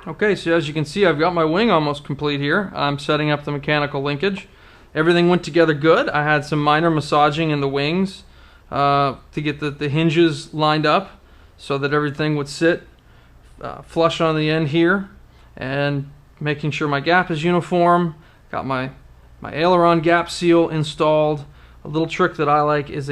Okay, so as you can see, I've got my wing almost complete here. I'm setting up the mechanical linkage. Everything went together good. I had some minor massaging in the wings to get the hinges lined up so that everything would sit flush on the end here, and making sure my gap is uniform. Got my aileron gap seal installed. A little trick that I like is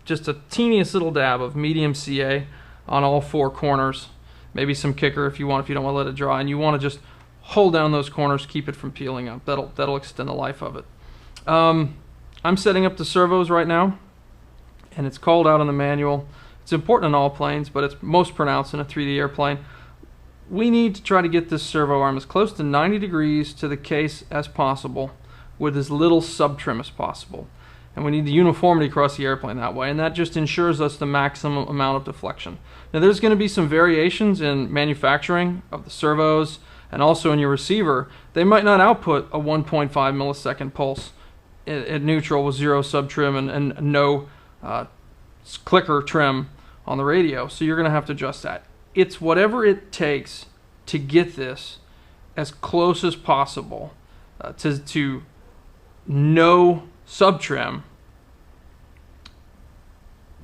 just a teeniest little dab of medium CA on all four corners. Maybe some kicker if you don't want to let it dry, and you want to just hold down those corners, keep it from peeling up. That'll extend the life of it. I'm setting up the servos right now, and it's called out in the manual. It's important in all planes, but it's most pronounced in a 3D airplane. We need to try to get this servo arm as close to 90 degrees to the case as possible with as little sub-trim as possible. And we need the uniformity across the airplane that way, and that just ensures us the maximum amount of deflection. Now there's going to be some variations in manufacturing of the servos and also in your receiver. They might not output a 1.5 millisecond pulse at neutral with zero sub-trim and no clicker trim on the radio, so you're going to have to adjust that. It's whatever it takes to get this as close as possible to no sub-trim,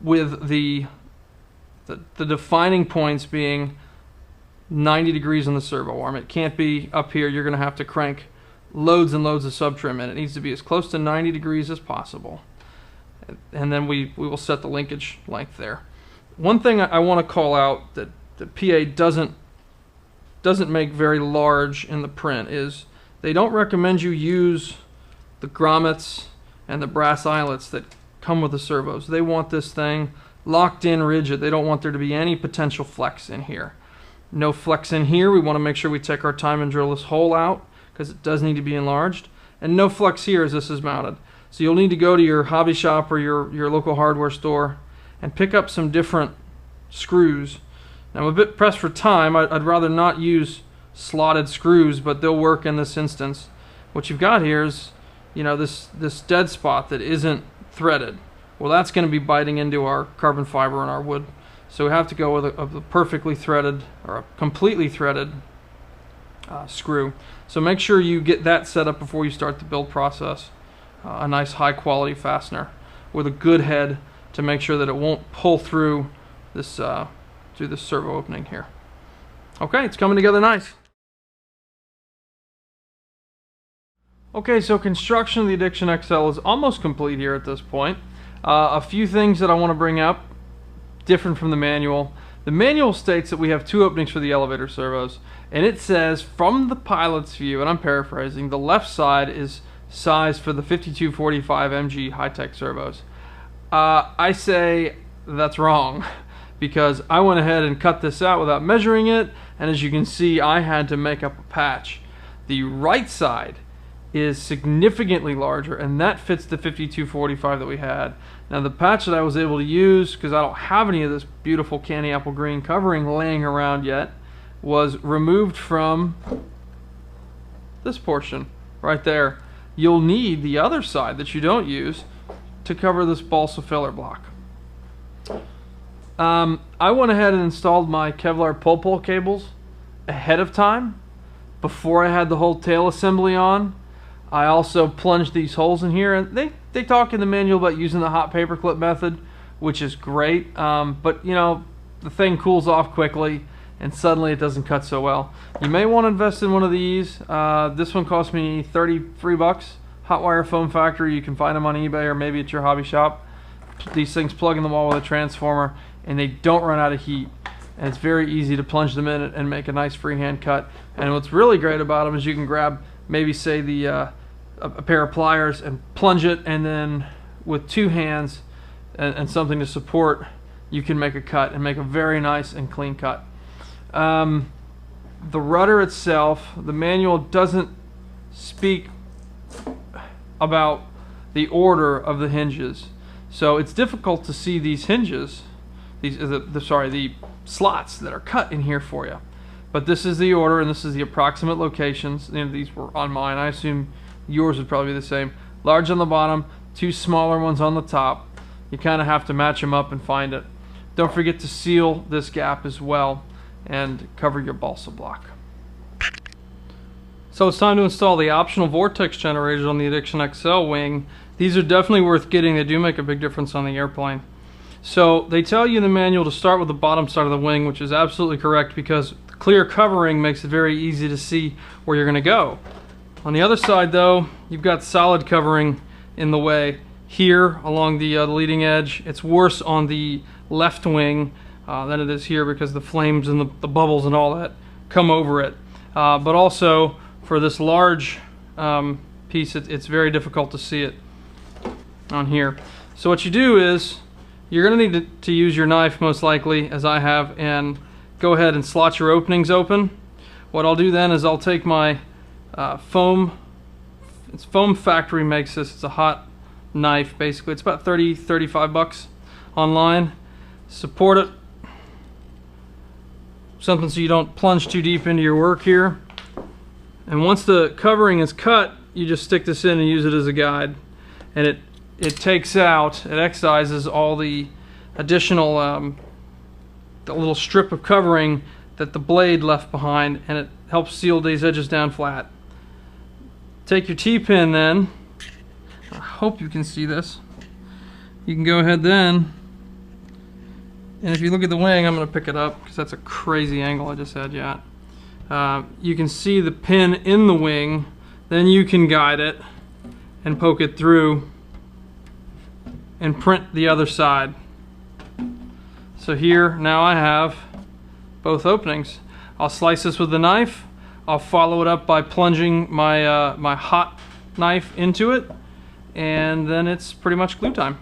with the defining points being 90 degrees on the servo arm. It can't be up here. You're going to have to crank loads and loads of sub-trim, and it needs to be as close to 90 degrees as possible. And then we will set the linkage length there. One thing I want to call out that the PA doesn't make very large in the print is they don't recommend you use the grommets and the brass eyelets that come with the servos. They want this thing locked in rigid. They don't want there to be any potential flex in here. No flex in here. We want to make sure we take our time and drill this hole out because it does need to be enlarged. And no flex here as this is mounted. So you'll need to go to your hobby shop or your local hardware store and pick up some different screws. Now I'm a bit pressed for time. I'd rather not use slotted screws, but they'll work in this instance. What you've got here is, you know, this dead spot that isn't threaded. Well, that's going to be biting into our carbon fiber and our wood. So we have to go with a perfectly threaded or a completely threaded screw. So make sure you get that set up before you start the build process. A nice high quality fastener with a good head to make sure that it won't pull through this servo opening here. Okay, it's coming together nice. Okay, so construction of the Addiction XL is almost complete here at this point. A few things that I want to bring up, different from the manual. The manual states that we have two openings for the elevator servos, and it says from the pilot's view, and I'm paraphrasing, the left side is sized for the 5245 MG high-tech servos. I say that's wrong because I went ahead and cut this out without measuring it, and as you can see, I had to make up a patch. The right side is significantly larger, and that fits the 5245 that we had. Now the patch that I was able to use, because I don't have any of this beautiful candy apple green covering laying around yet, was removed from this portion right there. You'll need the other side that you don't use to cover this balsa filler block. I went ahead and installed my Kevlar pull cables ahead of time before I had the whole tail assembly on. I also plunged these holes in here, and they talk in the manual about using the hot paper clip method, which is great, but you know, the thing cools off quickly and suddenly it doesn't cut so well. You may want to invest in one of these. This one cost me 33 bucks. Hot Wire Foam Factory, you can find them on eBay or maybe at your hobby shop. These things plug in the wall with a transformer and they don't run out of heat, and it's very easy to plunge them in and make a nice freehand cut. And what's really great about them is you can grab maybe say a pair of pliers and plunge it, and then with two hands and something to support, you can make a cut and make a very nice and clean cut. The rudder itself, the manual doesn't speak about the order of the hinges, so it's difficult to see these hinges, the slots that are cut in here for you. But this is the order, and this is the approximate locations. You know, these were on mine. I assume yours would probably be the same. Large on the bottom, two smaller ones on the top. You kind of have to match them up and find it. Don't forget to seal this gap as well and cover your balsa block. So it's time to install the optional vortex generators on the Addiction XL wing. These are definitely worth getting. They do make a big difference on the airplane. So they tell you in the manual to start with the bottom side of the wing, which is absolutely correct because the clear covering makes it very easy to see where you're going to go. On the other side though, you've got solid covering in the way. Here along the leading edge, it's worse on the left wing than it is here because the flames and the bubbles and all that come over it. But also for this large piece, it's very difficult to see it on here. So what you do is you're going to need to use your knife most likely, as I have, and go ahead and slot your openings open. What I'll do then is I'll take my Foam Factory makes this. It's a hot knife basically. It's about 35 bucks online. Support it. Something so you don't plunge too deep into your work here. And once the covering is cut, you just stick this in and use it as a guide. And it takes out, it excises all the additional, the little strip of covering that the blade left behind, and it helps seal these edges down flat. Take your T-pin then. I hope you can see this. You can go ahead then, and if you look at the wing, I'm going to pick it up because that's a crazy angle I just had you at. You can see the pin in the wing, then you can guide it and poke it through and print the other side. So here now I have both openings. I'll slice this with the knife. I'll follow it up by plunging my my hot knife into it, and then it's pretty much glue time.